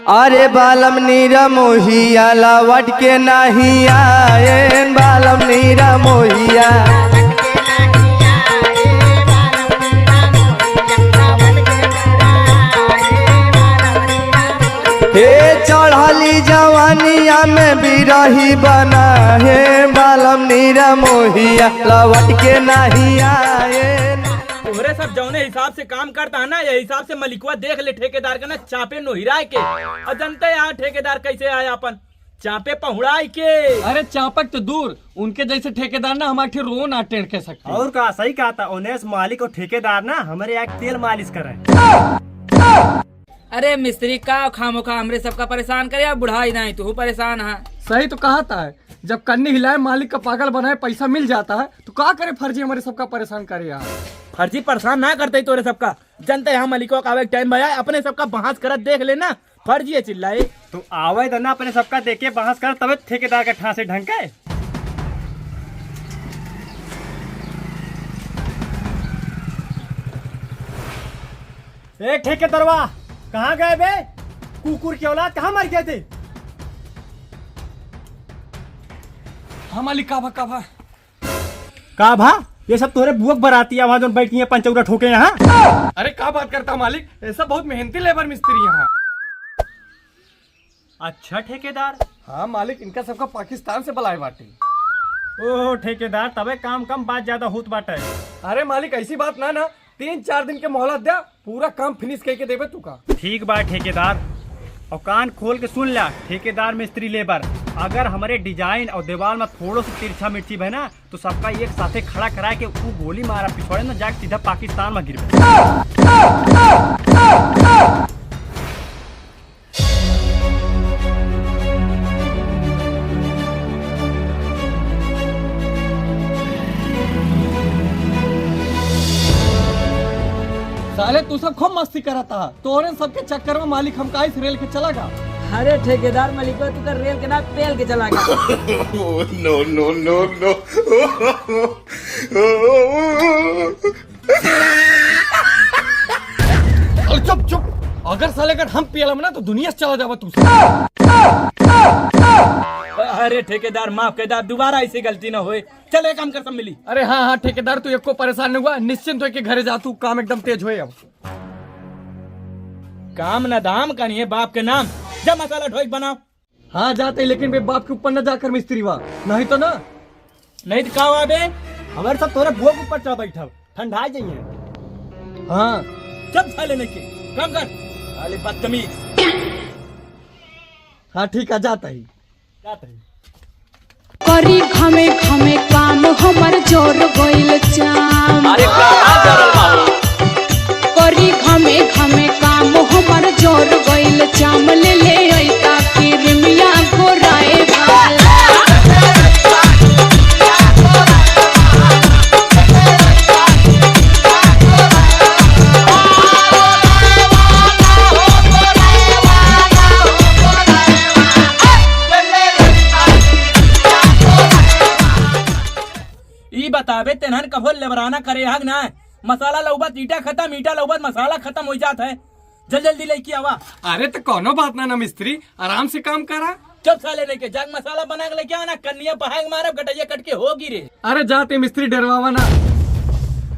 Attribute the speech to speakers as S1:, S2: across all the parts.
S1: अरे बालम नीरा मोहिया लवट के नहीं आए, बालम नीरा मोहिया हे चढ़ली जवानिया में बिरही बना है, बालम नीरा मोहिया लवट के नहीं आए।
S2: तोहरे सब जौने हिसाब से काम करता है ना, ये हिसाब से मलिकवा देख ले ठेकेदार का ना चापे नोहिराय के। और जनते यहाँ ठेकेदार कैसे आए अपन चापे पहुड़ाई के।
S3: अरे चापक तो दूर, उनके जैसे ठेकेदार ना हमारे रो ना टेढ़ के सकते।
S4: और कहा सही कहा था, ओनेस मालिक और ठेकेदार ना हमारे यहाँ तेल मालिश करे।
S5: अरे मिस्त्री का खामोखा हमरे सबका परेशान करे, बुढ़ाई नहीं तू परेशान है।
S3: सही तो कहा था, जब कन्नी हिलाए मालिक का पागल बनाए पैसा मिल जाता है तो क्या करे, फर्जी हमारे सबका परेशान करे यार।
S2: फर्जी परेशान ना करते तोरे सबका, जनता यहाँ मलिकवा का टाइम भया अपने सबका बहस करत देख लेना, फर्जी है चिल्लाए।
S4: तो आवे तो ना अपने सबका देखे बहस कर, तब ठेकेदार का ठासे ढंग के। ए ठेकेदारवा कहाँ गए बे? कुकुर की औलाद कहाँ मर गए थे?
S3: हाँ मालिक काभा काभा
S4: का भा ये सब तोरे बुअक बराती आवाज में बैठी है पंचौरा ठोके यहाँ।
S3: अरे क्या बात करता मालिक, ऐसा बहुत मेहनती लेबर मिस्त्री यहाँ।
S4: अच्छा ठेकेदार।
S3: हाँ मालिक, इनका सबका पाकिस्तान से बुलाए बाटे।
S4: ओह ठेकेदार, तबे काम कम बात ज्यादा होत बाटे।
S3: अरे मालिक ऐसी बात ना 3-4 दिन के मोहलत दे, पूरा काम फिनिश करके देवे तू का।
S4: ठीक बात ठेकेदार, और कान खोल के सुन ला ठेकेदार मिस्त्री लेबर, अगर हमारे डिजाइन और दीवार में थोड़ा सा तिरछा मिर्ची है ना तो सबका एक साथे खड़ा करा के वो गोली मारा पिछड़े ना जाके सीधा पाकिस्तान में गिर।
S3: साले तू सब खूब मस्ती करा था, तोरे सबके चक्कर में मालिक हम का इस रेल के चला गा।
S5: अरे ठेकेदार मलिक तू कर रेल के ना पेल के चला गया।
S6: no, no, no, no.
S3: चुप चुप, अगर साले अगर हम पियलम ना तो दुनिया से चला जावा तू।
S2: अरे ठेकेदार माफ कर दे, दोबारा ऐसी गलती ना होए। चल एक काम कर सब मिली।
S3: अरे हाँ हाँ ठेकेदार, तू एको परेशान नहीं हुआ, निश्चिंत हो के घरे जा, तू काम एकदम तेज होए। अब
S2: काम न दाम का नहीं है बाप के नाम, जब मसाला ढोक बनाओ।
S3: हाँ जाते, लेकिन बे बाप के ऊपर न जाकर मिस्त्री वाह, नहीं तो ना।
S2: नहीं तो का बे
S4: हमारे सब तोरे बुअक ऊपर चढ़ बैठा ठंडा जाइए।
S3: हाँ
S2: जब खा लेने के काम कर, अरे बदतमीज।
S3: हाँ ठीक है, जाता ही
S7: करी घमे घमे काम हमर जोर गइल चाम।
S2: अरे कहाँ जरल बाबू?
S7: करी घमे घमे काम हमर जोर गइल चाम, ले ले ऐता की रिमिया गोराए वाला।
S2: बतावे तेनहन कहो लेबराना करे हग ना, मसाला लौबत ईटा खत्म, ईटा लौबत मसाला खत्म हो जाता है। जल्दी लेके आवा।
S3: अरे तो कोनो बात ना मिस्त्री, आराम से काम करा।
S2: चुप साले लेके जाग मसाला बना के लेके आना, कन्या बहाग मारब कटैया कट के होगी रे।
S3: अरे जाते मिस्त्री डरवावा ना,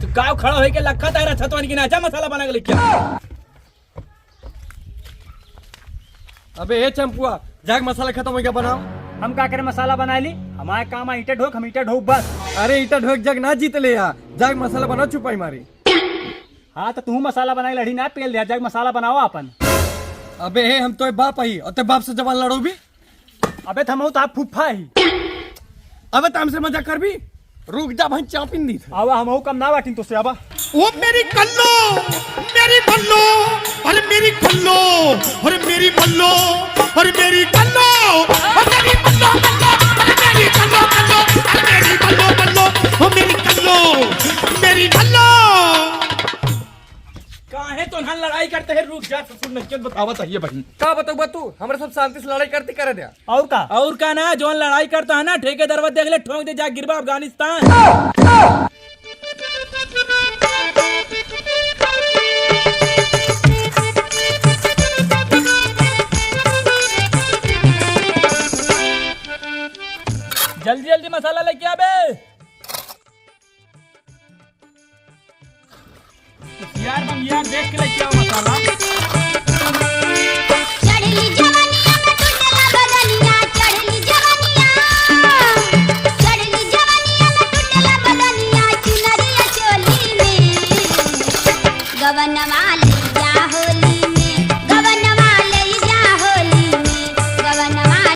S2: तो गाँव खड़ा होके लखा तारा छतवन की ना, जा मसाला बना के लेके आ।
S3: अबे ए चंपुआ, जाग मसाला खत्म हो गया, बनाओ।
S4: हम का करे मसाला बना ली, हमारे काम है ईटा ढोक, हम ईटा ढोक बस।
S3: अरे ईटा ढोक जग ना जीत ले यार, जाग मसाला बनाओ, छुपाई मारी।
S4: हाँ तो तू मसाला बनाई लड़ी ना पेल दिया, जग मसाला बनाओ अपन।
S3: अबे हे हम तो बाप आई, और ते बाप से जवान लड़ो भी।
S4: अबे थमो तो आप फूफा ही।
S3: अबे ताम से मजा कर भी, रुक जा भाई, चापिन दी था।
S4: आवा हम कम ना बाटी तो से आवा।
S6: ओ मेरी कल्लो, मेरी बल्लो, अरे मेरी कल्लो, अरे मेरी बल्लो, अरे मेरी कल्लो, अरे मेरी बल्लो, अरे मेरी कल्लो, अरे मेरी बल्लो, ओ मेरी कल्लो, मेरी बल्लो।
S2: कहाँ है तो लड़ाई करते हैं, रुक जा ससुर नचत बतावा चाहिए बहन।
S3: का बताऊँ तू, हमारे सब शांति से लड़ाई करती करे दिया।
S2: और का ना जो लड़ाई करता है ना, ठेकेदार देख ले ठोक दे, जा गिरबा अफगानिस्तान। यार देख के लेके आओ मसाला।